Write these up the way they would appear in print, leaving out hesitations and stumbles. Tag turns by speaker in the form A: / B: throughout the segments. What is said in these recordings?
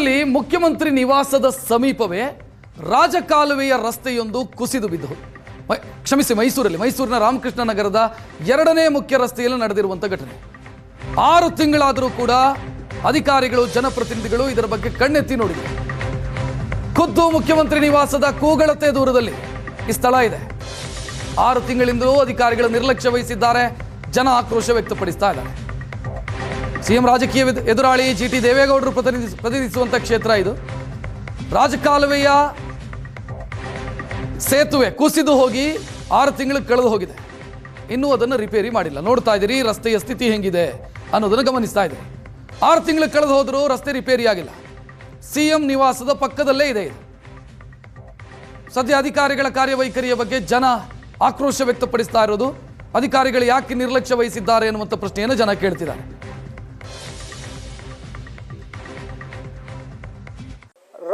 A: ಮೈಸೂರಿನಲ್ಲಿ ಮುಖ್ಯಮಂತ್ರಿ ನಿವಾಸದ ಸಮೀಪವೇ ರಾಜಕಾಲುವೆಯ ರಸ್ತೆಯೊಂದು ಕುಸಿದು ಬಿದ್ದು ಮೈಸೂರಿನ ರಾಮಕೃಷ್ಣ ನಗರದ 2ನೇ ಮುಖ್ಯ ರಸ್ತೆಯಲ್ಲಿ ನಡೆದಿರುವಂಥ ಘಟನೆ. 6 ತಿಂಗಳಾದರೂ ಕೂಡ ಅಧಿಕಾರಿಗಳು ಜನಪ್ರತಿನಿಧಿಗಳು ಇದರ ಬಗ್ಗೆ ಕಣ್ಣೆತ್ತಿ ನೋಡಿದ್ದಾರೆ. ಖುದ್ದು ಮುಖ್ಯಮಂತ್ರಿ ನಿವಾಸದ ಕೂಗಳತೆ ದೂರದಲ್ಲಿ ಈ ಸ್ಥಳ ಇದೆ. 6 ತಿಂಗಳಿಂದಲೂ ಅಧಿಕಾರಿಗಳು ನಿರ್ಲಕ್ಷ್ಯ ವಹಿಸಿದ್ದಾರೆ. ಜನ ಆಕ್ರೋಶ ವ್ಯಕ್ತಪಡಿಸ್ತಾ ಇದ್ದಾರೆ. ಸಿಎಂ ರಾಜಕೀಯ ಎದುರಾಳಿ ಜಿಟಿ ದೇವೇಗೌಡರು ಪ್ರತಿನಿಧಿಸುವಂಥ ಕ್ಷೇತ್ರ ಇದು. ರಾಜಕಾಲುವೆಯ ಸೇತುವೆ ಕುಸಿದು ಹೋಗಿ 6 ತಿಂಗಳು ಕಳೆದು ಹೋಗಿದೆ. ಇನ್ನೂ ಅದನ್ನು ರಿಪೇರಿ ಮಾಡಿಲ್ಲ. ನೋಡ್ತಾ ಇದ್ದೀರಿ ರಸ್ತೆಯ ಸ್ಥಿತಿ ಹೆಂಗಿದೆ ಅನ್ನೋದನ್ನು ಗಮನಿಸ್ತಾ ಇದ್ದೀರಿ. 6 ತಿಂಗಳು ಕಳೆದು ಹೋದರೂ ರಸ್ತೆ ರಿಪೇರಿ ಆಗಿಲ್ಲ. ಸಿಎಂ ನಿವಾಸದ ಪಕ್ಕದಲ್ಲೇ ಇದೆ ಇದು. ಸದ್ಯ ಅಧಿಕಾರಿಗಳ ಕಾರ್ಯವೈಖರಿಯ ಬಗ್ಗೆ ಜನ ಆಕ್ರೋಶ ವ್ಯಕ್ತಪಡಿಸ್ತಾ ಇರೋದು. ಅಧಿಕಾರಿಗಳು ಯಾಕೆ ನಿರ್ಲಕ್ಷ್ಯ ವಹಿಸಿದ್ದಾರೆ ಅನ್ನುವಂಥ ಪ್ರಶ್ನೆಯನ್ನು ಜನ ಕೇಳ್ತಿದ್ದಾರೆ.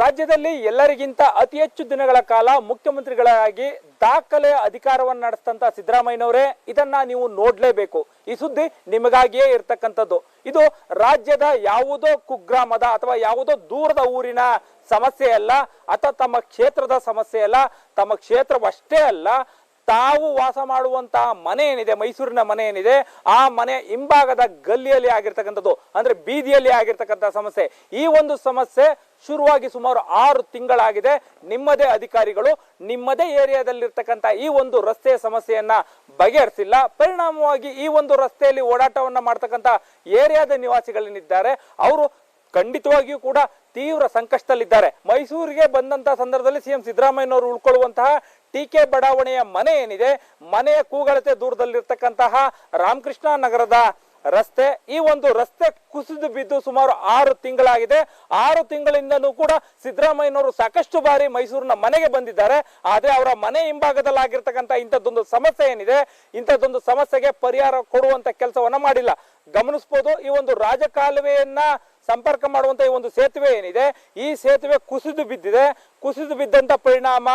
B: ರಾಜ್ಯದಲ್ಲಿ ಎಲ್ಲರಿಗಿಂತ ಅತಿ ಹೆಚ್ಚು ದಿನಗಳ ಕಾಲ ಮುಖ್ಯಮಂತ್ರಿಗಳಾಗಿ ದಾಖಲೆ ಅಧಿಕಾರವನ್ನು ನಡೆಸಿದಂತ ಸಿದ್ದರಾಮಯ್ಯನವರೇ, ಇದನ್ನ ನೀವು ನೋಡ್ಲೇಬೇಕು. ಈ ಸುದ್ದಿ ನಿಮಗಾಗಿಯೇ ಇರ್ತಕ್ಕಂಥದ್ದು. ಇದು ರಾಜ್ಯದ ಯಾವುದೋ ಕುಗ್ರಾಮದ ಅಥವಾ ಯಾವುದೋ ದೂರದ ಊರಿನ ಸಮಸ್ಯೆ ಅಲ್ಲ, ಅಥವಾ ತಮ್ಮ ಕ್ಷೇತ್ರದ ಸಮಸ್ಯೆ ಅಲ್ಲ. ತಮ್ಮ ಕ್ಷೇತ್ರವಷ್ಟೇ ಅಲ್ಲ, ತಾವು ವಾಸ ಮಾಡುವಂತಹ ಮನೆ ಏನಿದೆ, ಮೈಸೂರಿನ ಮನೆ ಏನಿದೆ, ಆ ಮನೆ ಹಿಂಭಾಗದ ಗಲ್ಲಿಯಲ್ಲಿ ಆಗಿರ್ತಕ್ಕಂಥದ್ದು, ಅಂದ್ರೆ ಬೀದಿಯಲ್ಲಿ ಆಗಿರ್ತಕ್ಕಂಥ ಸಮಸ್ಯೆ. ಈ ಒಂದು ಸಮಸ್ಯೆ ಶುರುವಾಗಿ ಸುಮಾರು 6 ತಿಂಗಳಾಗಿದೆ. ನಿಮ್ಮದೇ ಅಧಿಕಾರಿಗಳು ನಿಮ್ಮದೇ ಏರಿಯಾದಲ್ಲಿರ್ತಕ್ಕಂಥ ಈ ಒಂದು ರಸ್ತೆಯ ಸಮಸ್ಯೆಯನ್ನ ಬಗೆಹರಿಸಿಲ್ಲ. ಪರಿಣಾಮವಾಗಿ ಈ ಒಂದು ರಸ್ತೆಯಲ್ಲಿ ಓಡಾಟವನ್ನ ಮಾಡ್ತಕ್ಕಂಥ ಏರಿಯಾದ ನಿವಾಸಿಗಳೇನಿದ್ದಾರೆ ಅವರು ಖಂಡಿತವಾಗಿಯೂ ಕೂಡ ತೀವ್ರ ಸಂಕಷ್ಟದಲ್ಲಿದ್ದಾರೆ. ಮೈಸೂರಿಗೆ ಬಂದಂತ ಸಂದರ್ಭದಲ್ಲಿ ಸಿಎಂ ಸಿದ್ದರಾಮಯ್ಯನವರು ಉಳ್ಕೊಳ್ಳುವಂತಹ ಟಿಕೆ ಬಡಾವಣೆಯ ಮನೆ ಏನಿದೆ, ಮನೆಯ ಕೂಗಳತೆ ದೂರದಲ್ಲಿರ್ತಕ್ಕಂತಹ ರಾಮಕೃಷ್ಣ ನಗರದ ರಸ್ತೆ, ಈ ಒಂದು ರಸ್ತೆ ಕುಸಿದು ಬಿದ್ದು ಸುಮಾರು 6 ತಿಂಗಳಾಗಿದೆ. 6 ತಿಂಗಳಿಂದಲೂ ಕೂಡ ಸಿದ್ದರಾಮಯ್ಯನವರು ಸಾಕಷ್ಟು ಬಾರಿ ಮೈಸೂರಿನ ಮನೆಗೆ ಬಂದಿದ್ದಾರೆ. ಆದ್ರೆ ಅವರ ಮನೆ ಹಿಂಭಾಗದಲ್ಲಾಗಿರ್ತಕ್ಕಂಥ ಇಂಥದ್ದೊಂದು ಸಮಸ್ಯೆ ಏನಿದೆ, ಇಂಥದ್ದೊಂದು ಸಮಸ್ಯೆಗೆ ಪರಿಹಾರ ಕೊಡುವಂತ ಕೆಲಸವನ್ನ ಮಾಡಿಲ್ಲ. ಗಮನಿಸಬಹುದು, ಈ ಒಂದು ರಾಜಕಾಲುವೆಯನ್ನ ಸಂಪರ್ಕ ಮಾಡುವಂತ ಈ ಒಂದು ಸೇತುವೆ ಏನಿದೆ, ಈ ಸೇತುವೆ ಕುಸಿದು ಬಿದ್ದಿದೆ. ಕುಸಿದು ಬಿದ್ದಂತ ಪರಿಣಾಮ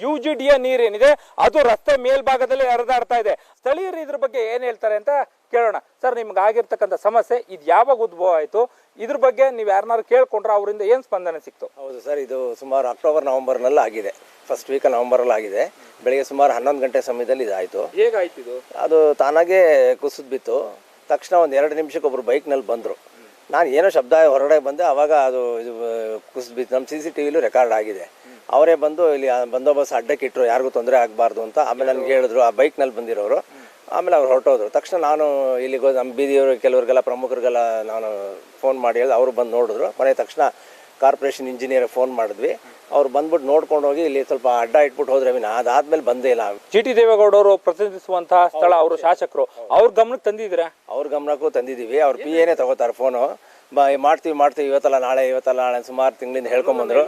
B: ಯುಜಿಡಿಯ ನೀರೇನಿದೆ ಅದು ರಸ್ತೆ ಮೇಲ್ಭಾಗದಲ್ಲಿ ಹರಿದಾಡ್ತಾ ಇದೆ. ಸ್ಥಳೀಯರು ಇದ್ರ ಬಗ್ಗೆ ಏನ್ ಹೇಳ್ತಾರೆ ಅಂತ ಕೇಳೋಣ. ಸರ್, ನಿಮ್ಗೆ ಆಗಿರ್ತಕ್ಕಂಥ ಸಮಸ್ಯೆ ಇದು ಯಾವಾಗ ಉದ್ಭವ ಆಯ್ತು? ಇದ್ರ ಬಗ್ಗೆ ನೀವು ಯಾರನ್ನಾರು ಕೇಳ್ಕೊಂಡ್ರೆ ಅವರಿಂದ ಏನ್ ಸ್ಪಂದನೆ ಸಿಕ್ತು?
C: ಹೌದು ಸರ್, ಇದು ಸುಮಾರು ಅಕ್ಟೋಬರ್ ನವೆಂಬರ್ನಲ್ಲಿ ಆಗಿದೆ. ಫಸ್ಟ್ ವೀಕ್ ನವೆಂಬರಲ್ಲಿ ಆಗಿದೆ. ಬೆಳಿಗ್ಗೆ ಸುಮಾರು 11 ಗಂಟೆ ಸಮಯದಲ್ಲಿ ಇದಾಯಿತು.
B: ಹೇಗಾಯ್ತು ಇದು?
C: ಅದು ತಾನಾಗೆ ಕುಸಿದು ಬಿತ್ತು. ತಕ್ಷಣ ಒಂದು 2 ನಿಮಿಷಕ್ಕೆ ಒಬ್ರು ಬೈಕ್ನಲ್ಲಿ ಬಂದರು. ನಾನು ಏನೋ ಶಬ್ದ ಹೊರಗಡೆ ಬಂದೆ, ಆವಾಗ ಅದು ಇದು ಕುಸಿದು ಬಿತ್ತು. ನಮ್ಮ CCTVಲೂ ರೆಕಾರ್ಡ್ ಆಗಿದೆ. ಅವರೇ ಬಂದು ಇಲ್ಲಿ ಬಂದೋಬಸ್ತ್ ಅಡ್ಡಕ್ಕಿಟ್ರು, ಯಾರಿಗೂ ತೊಂದರೆ ಆಗಬಾರ್ದು ಅಂತ. ಆಮೇಲೆ ನನಗೆ ಹೇಳಿದ್ರು, ಆ ಬೈಕ್ನಲ್ಲಿ ಬಂದಿರೋರು. ಆಮೇಲೆ ಅವ್ರು ಹೊರಟೋದ್ರು. ತಕ್ಷಣ ನಾನು ಇಲ್ಲಿಗೆ ನಮ್ಮ ಬೀದಿಯವರು ಕೆಲವ್ರಿಗೆಲ್ಲ ಪ್ರಮುಖರಿಗೆಲ್ಲ ನಾನು ಫೋನ್ ಮಾಡಿ ಹೇಳಿದೆ. ಅವರು ಬಂದು ನೋಡಿದ್ರು. ಮನೆ ತಕ್ಷಣ ಕಾರ್ಪೊರೇಷನ್ ಇಂಜಿನಿಯರ್ ಫೋನ್ ಮಾಡಿದ್ವಿ. ಅವ್ರು ಬಂದ್ಬಿಟ್ಟು ನೋಡ್ಕೊಂಡು ಹೋಗಿ ಇಲ್ಲಿ ಸ್ವಲ್ಪ ಅಡ್ಡ ಇಟ್ಬಿಟ್ಟು ಹೋದ್ರೆ ಅದಾದ್ಮೇಲೆ ಬಂದೇ ಇಲ್ಲ.
B: ಜಿಟಿ ದೇವೇಗೌಡರು ಪ್ರತಿನಿಧಿಸುವಂತಹ ಸ್ಥಳ, ಅವರು ಶಾಸಕರು, ಅವ್ರ ಗಮನಕ್ಕೆ ತಂದಿದ್ದೀರಾ?
C: ಅವ್ರ ಗಮನಕ್ಕೂ ತಂದಿದ್ದೀವಿ. ಅವ್ರ PA ತಗೋತಾರೆ ಫೋನು. ಮಾಡ್ತೀವಿ ಇವತ್ತಲ್ಲ ನಾಳೆ ಸುಮಾರು ತಿಂಗಳಿಂದ ಹೇಳ್ಕೊಂಬಂದ್ರು.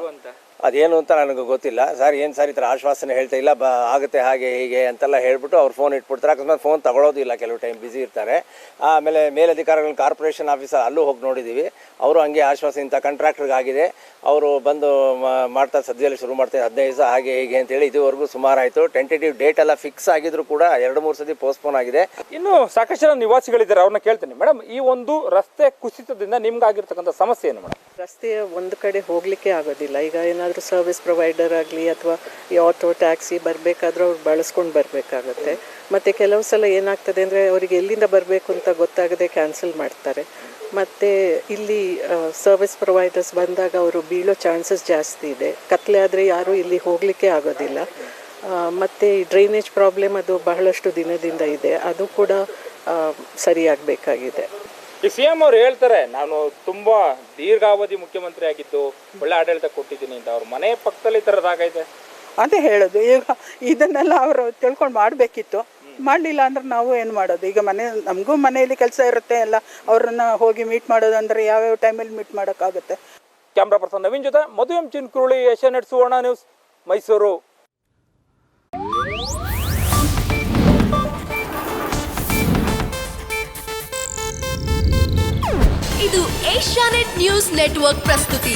C: ಅದೇನು ಅಂತ ನನಗೆ ಗೊತ್ತಿಲ್ಲ. ಸರ್ ಏನು ಸರ್ ಈ ಥರ ಆಶ್ವಾಸನೆ ಹೇಳ್ತಾ ಇಲ್ಲ, ಆಗುತ್ತೆ ಹಾಗೆ ಹೀಗೆ ಅಂತೆಲ್ಲ ಹೇಳ್ಬಿಟ್ಟು ಅವ್ರು ಫೋನ್ ಇಟ್ಬಿಡ್ತಾರೆ. ಅಕಸ್ಮಾತ್ ಫೋನ್ ತಗೊಳ್ಳೋದಿಲ್ಲ, ಕೆಲವು ಟೈಮ್ ಬ್ಯುಸಿ ಇರ್ತಾರೆ. ಆಮೇಲೆ ಮೇಲಧಿಕಾರಿಗಳು ಕಾರ್ಪೊರೇಷನ್ ಆಫೀಸರ್ ಅಲ್ಲೂ ಹೋಗಿ ನೋಡಿದ್ದೀವಿ. ಅವರು ಹಂಗೆ ಆಶ್ವಾಸನೆ ಇಂಥ ಕಾಂಟ್ರಾಕ್ಟರ್ಗೆ ಆಗಿದೆ, ಅವರು ಬಂದು ಮಾಡ್ತಾರೆ, ಸದ್ಯದಲ್ಲಿ ಶುರು ಮಾಡ್ತಾರೆ, 15 ದಿವಸ ಹಾಗೆ ಹೀಗೆ ಅಂತೇಳಿ ಇದುವರೆಗೂ ಸುಮಾರು ಆಯಿತು. ಟೆಂಟೇಟಿವ್ ಡೇಟ್ ಎಲ್ಲ ಫಿಕ್ಸ್ ಆಗಿದ್ರು ಕೂಡ 2-3 ಸತಿ ಪೋಸ್ಟ್ಪೋನ್ ಆಗಿದೆ.
B: ಇನ್ನು ಸಾಕಷ್ಟು ಜನ ನಿವಾಸಿಗಳಿದ್ದಾರೆ, ಅವ್ರನ್ನ ಕೇಳ್ತೀನಿ. ಮೇಡಮ್, ಈ ಒಂದು ರಸ್ತೆ ಕುಸಿತದಿಂದ ನಿಮ್ಗಾಗಿರ್ತಕ್ಕಂಥ ಸಮಸ್ಯೆ ಏನು ಮೇಡಮ್?
D: ರಸ್ತೆಯ ಒಂದು ಕಡೆ ಹೋಗಲಿಕ್ಕೆ ಆಗೋದಿಲ್ಲ. ಈಗ ಏನಾದರೂ ಸರ್ವಿಸ್ ಪ್ರೊವೈಡರ್ ಆಗಲಿ ಅಥವಾ ಈ ಆಟೋ ಟ್ಯಾಕ್ಸಿ ಬರಬೇಕಾದ್ರೂ ಅವ್ರು ಬಳಸ್ಕೊಂಡು ಬರಬೇಕಾಗತ್ತೆ. ಮತ್ತು ಕೆಲವು ಸಲ ಏನಾಗ್ತದೆ ಅಂದರೆ ಅವರಿಗೆ ಎಲ್ಲಿಂದ ಬರಬೇಕು ಅಂತ ಗೊತ್ತಾಗದೆ ಕ್ಯಾನ್ಸಲ್ ಮಾಡ್ತಾರೆ. ಮತ್ತು ಇಲ್ಲಿ ಸರ್ವಿಸ್ ಪ್ರೊವೈಡರ್ಸ್ ಬಂದಾಗ ಅವರು ಬೀಳೋ ಚಾನ್ಸಸ್ ಜಾಸ್ತಿ ಇದೆ. ಕತ್ಲೆ ಆದರೆ ಯಾರೂ ಇಲ್ಲಿ ಹೋಗಲಿಕ್ಕೆ ಆಗೋದಿಲ್ಲ. ಮತ್ತು ಈ ಡ್ರೈನೇಜ್ ಪ್ರಾಬ್ಲಮ್ ಅದು ಬಹಳಷ್ಟು ದಿನದಿಂದ ಇದೆ, ಅದು ಕೂಡ ಸರಿಯಾಗಬೇಕಾಗಿದೆ.
B: ಈ CM ಅವ್ರು ಹೇಳ್ತಾರೆ, ನಾನು ತುಂಬಾ ದೀರ್ಘಾವಧಿ ಮುಖ್ಯಮಂತ್ರಿ ಆಗಿದ್ದು ಒಳ್ಳೆ ಆಡಳಿತ ಕೊಟ್ಟಿದ್ದೀನಿ ಅಂತ. ಅವ್ರ ಮನೆ ಪಕ್ಕದಲ್ಲಿ ತರದಾಗೈತೆ
E: ಅದೇ ಹೇಳೋದು. ಈಗ ಇದನ್ನೆಲ್ಲ ಅವರು ತಿಳ್ಕೊಂಡು ಮಾಡಬೇಕಿತ್ತು, ಮಾಡಲಿಲ್ಲ ಅಂದ್ರೆ ನಾವು ಏನು ಮಾಡೋದು? ಈಗ ನಮಗೂ ಮನೆಯಲ್ಲಿ ಕೆಲಸ ಇರುತ್ತೆ ಎಲ್ಲ. ಅವ್ರನ್ನ ಹೋಗಿ ಮೀಟ್ ಮಾಡೋದು ಅಂದರೆ ಯಾವ್ಯಾವ ಟೈಮಲ್ಲಿ ಮೀಟ್ ಮಾಡೋಕ್ಕಾಗುತ್ತೆ?
B: ಕ್ಯಾಮ್ರಾ ಪರ್ಸನ್ ನವೀನ್ ಜೊತೆ ಮಧು ಎಂ ಚಿನ್ಕುರುಳಿ, ಏಷ್ಯಾನೆಟ್ ಸುವರ್ಣ ನ್ಯೂಸ್, ಮೈಸೂರು.
F: ಇದು ಏಷ್ಯಾನೆಟ್ ನ್ಯೂಸ್ ನೆಟ್ವರ್ಕ್ ಪ್ರಸ್ತುತಿ.